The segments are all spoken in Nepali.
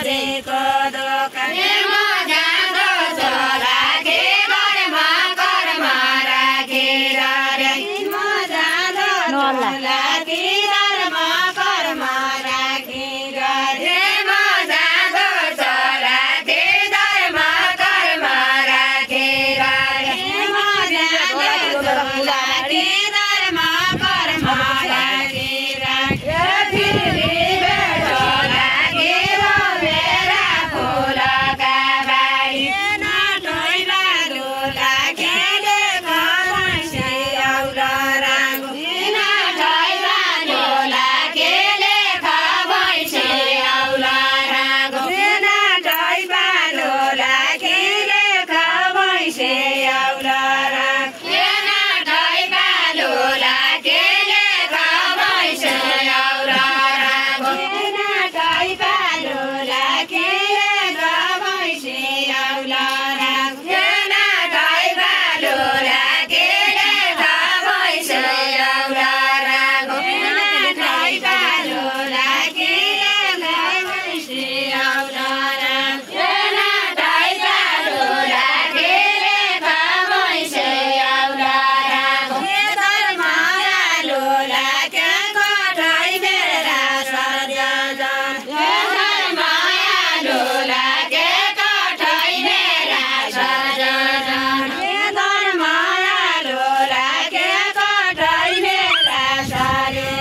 मरेको दोकान म जाँदो छोरा के घरमा कर्म राखेर रे म जाँदो छोरा के घरमा कर्म राखेर रे म जाँदो छोरा के घरमा कर्म राखेर रे म जाँदो छोरा के घरमा कर्म राखेर फिरी बेटोला के मेरा फुलका बारी नाटोइला डोला खेले खमैसे औला रागो नाटोइला डोला खेले खमैसे औला रागो नाटोइला डोला खेले खमैसे औला रागो नाटोइला डोला खेले खमैसे औला रागो नाटोइला डोला खेले खमैसे औला रागो नाटोइला डोला खेले खमैसे औला रागो नाटोइला डोला खेले खमैसे औला रागो नाटोइला डोला खेले खमैसे औला रागो धर्माया लोला क्या कठाइ मेरा सर्जन धर्माया लोला क्या कठाइ मेरा सर्जन धर्माया लोला क्या कठाइ मेरा सर्जन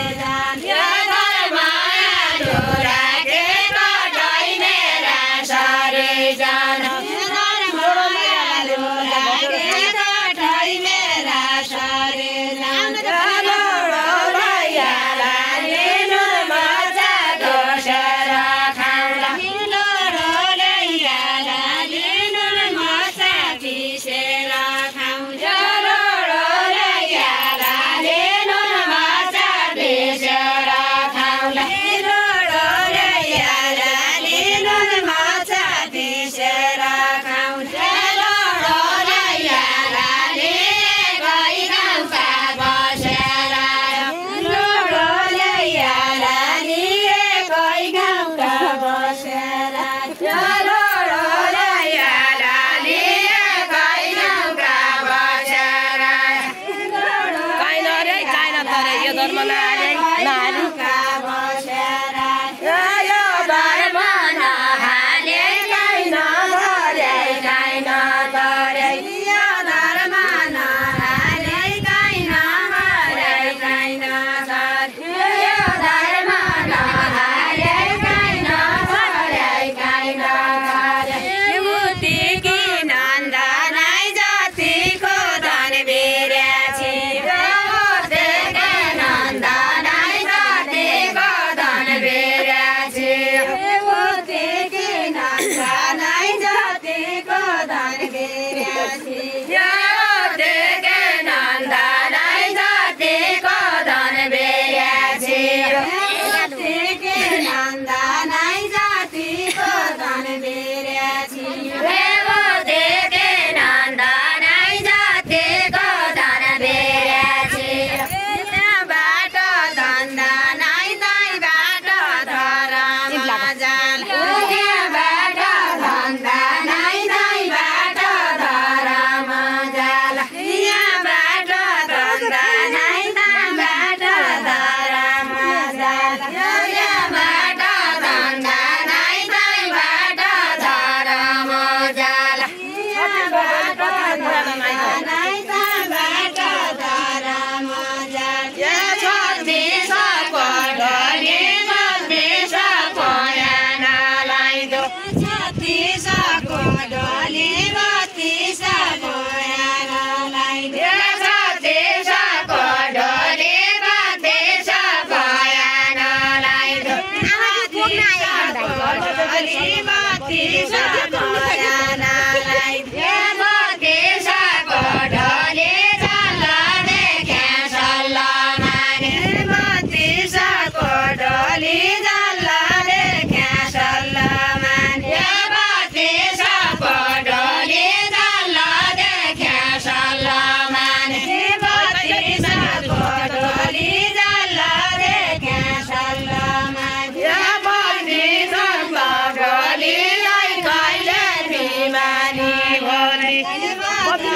धर्माया लोला क्या कठाइ मेरा सर्जन धर्माया लोला क्या कठाइ मेरा सर्जन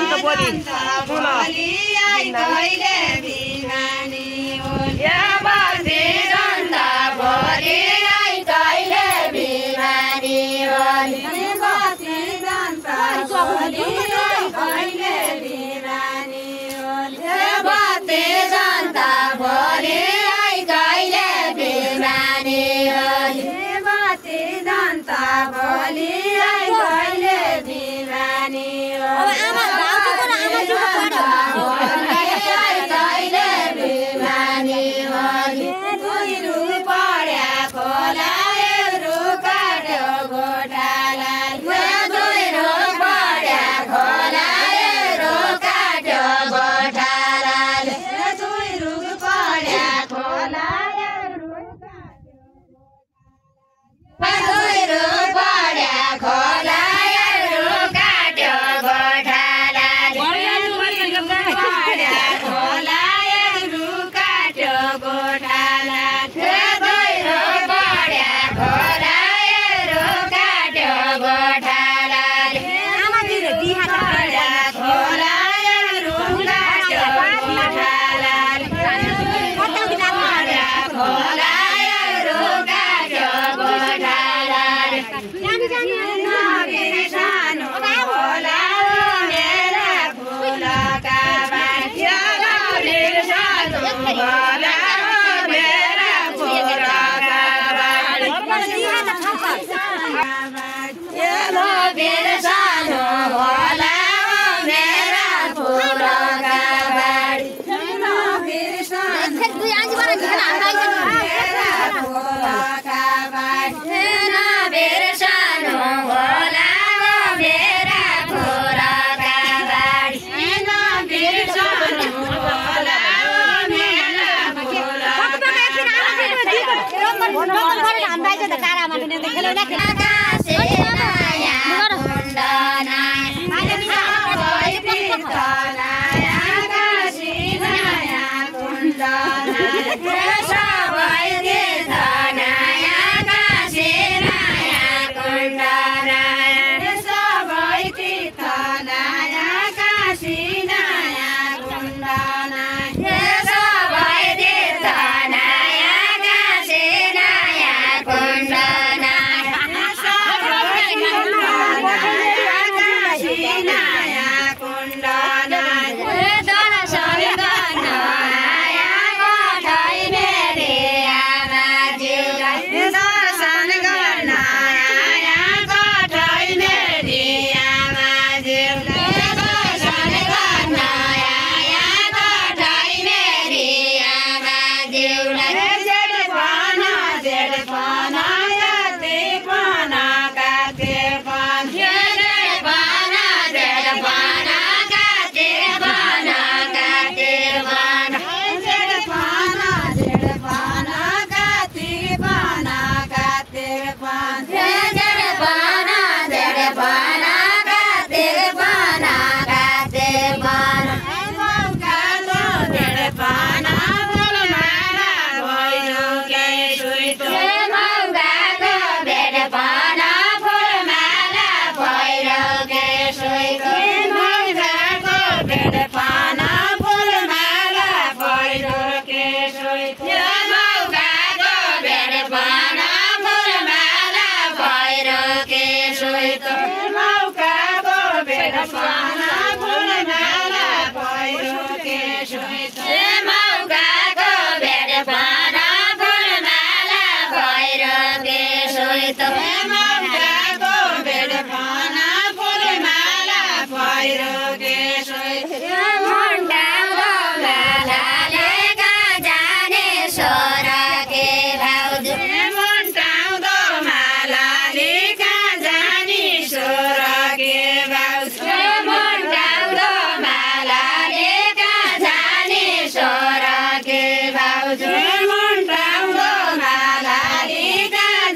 त बोली सुन कहिले बिमानी या बस्ती जनता भोलि कहिले बिमानी बस्ती जनता भोलि कहिले बिमानी बस्ती जनता भोलि कहिले बिमानी बस्ती जनता भोलि कहिले बिमानी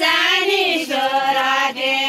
जानी सोरा के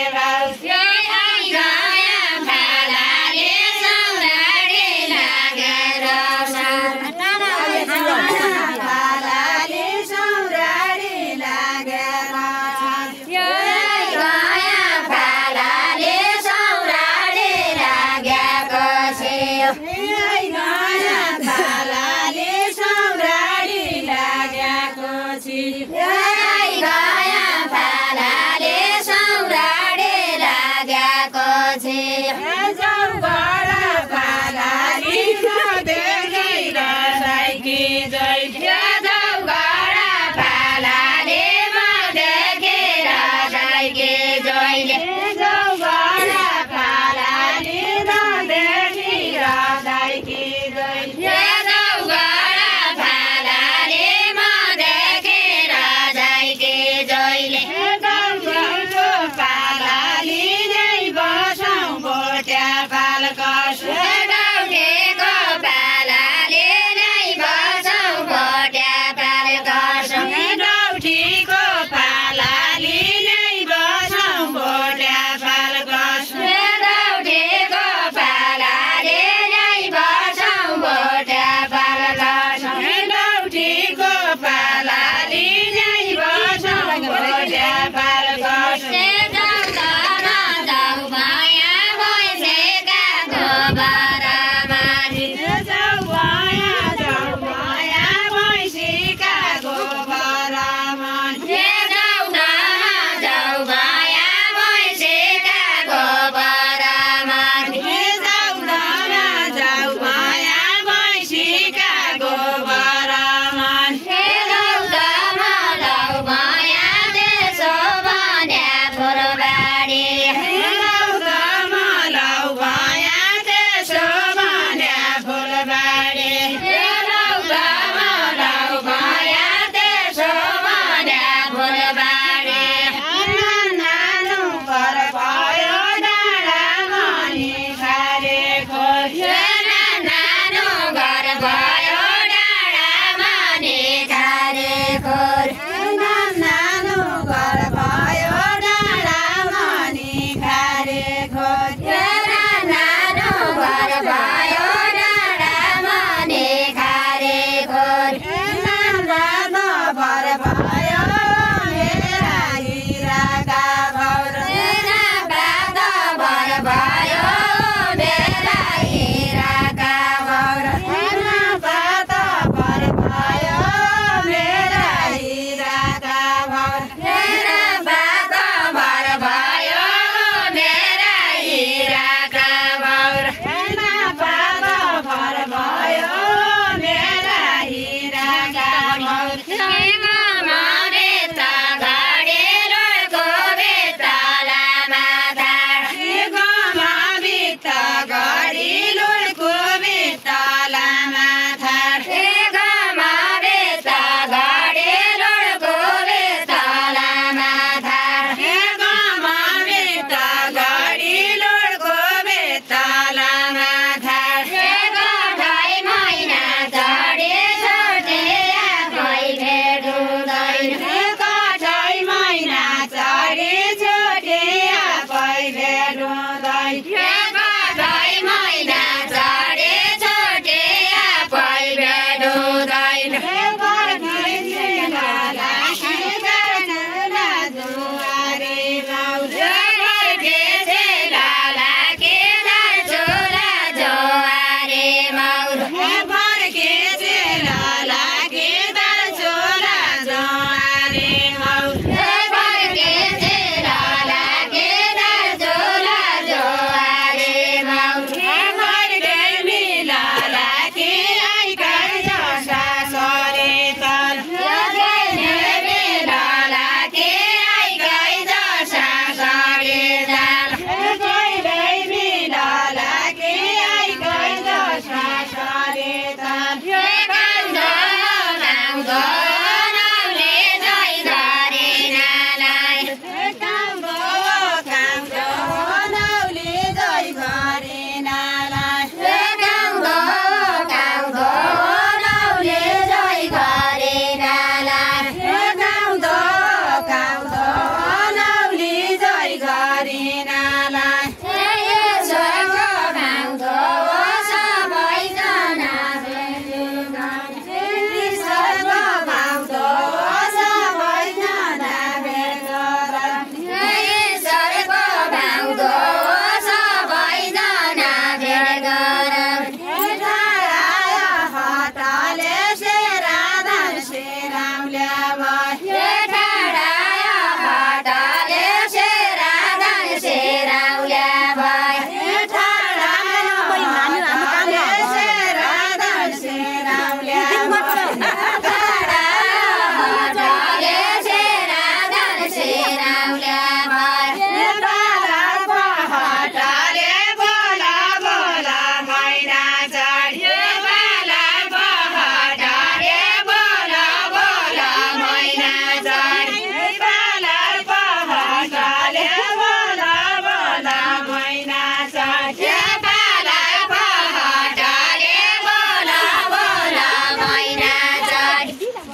बोला बोला मैना चढे पालाई पहाडले बोला बोला मैना चढे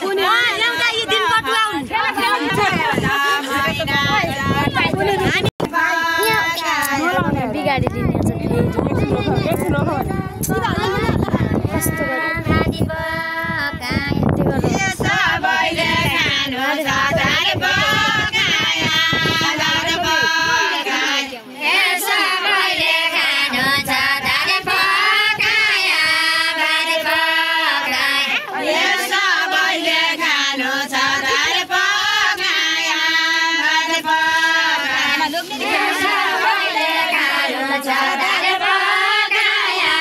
एउटा यो दिन कटुवाउन बिगाडी दिने सबैले खानु छ दाल पकाया दाल पकाया सबैले खानु छ दाल पकाया दाल पकाया सबैले खानु छ दाल पकाया दाल पकाया सबैले खानु छ दाल पकाया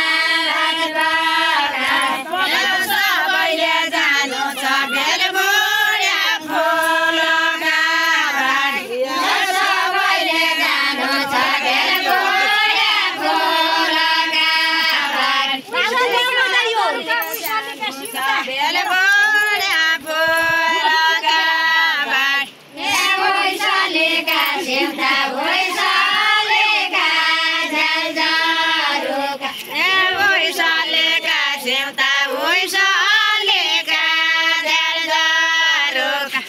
दाल पकाया सबैले जानु छ बेलबुढा फुलका बारी सबैले जानु छ बेलबुढा फुलका बारी बेलबुढा फुलका बारी होइसलेका सेउता होइसलेका झलझरुका होइसलेका सेउता होइसलेका झलझरुका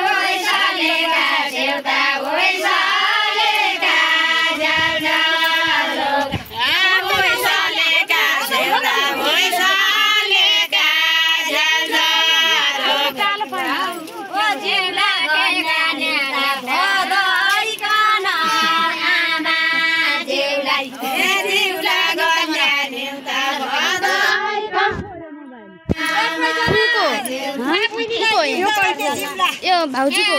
होइसलेका सेउता होइसलेका झलझरुका होइसलेका सेउता होइसलेका झलझरुका ओ जिउला गन्याना भदइकन आमा जिउलाई जिउला गन्याना यो भाउजूको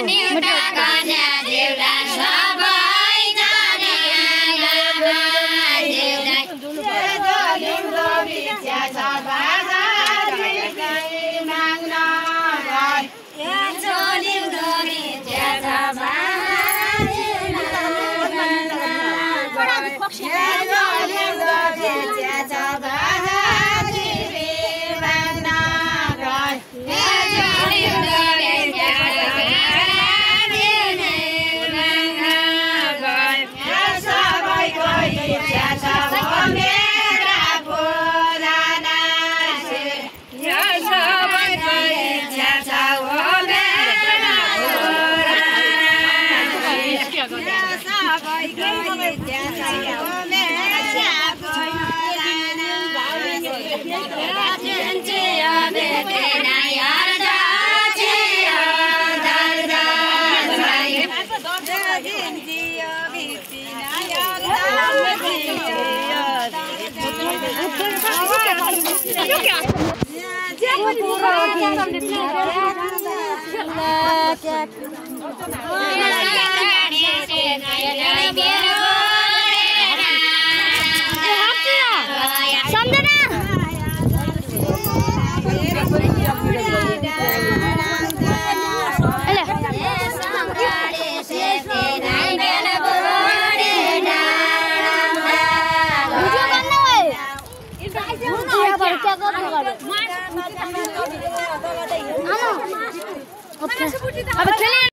अब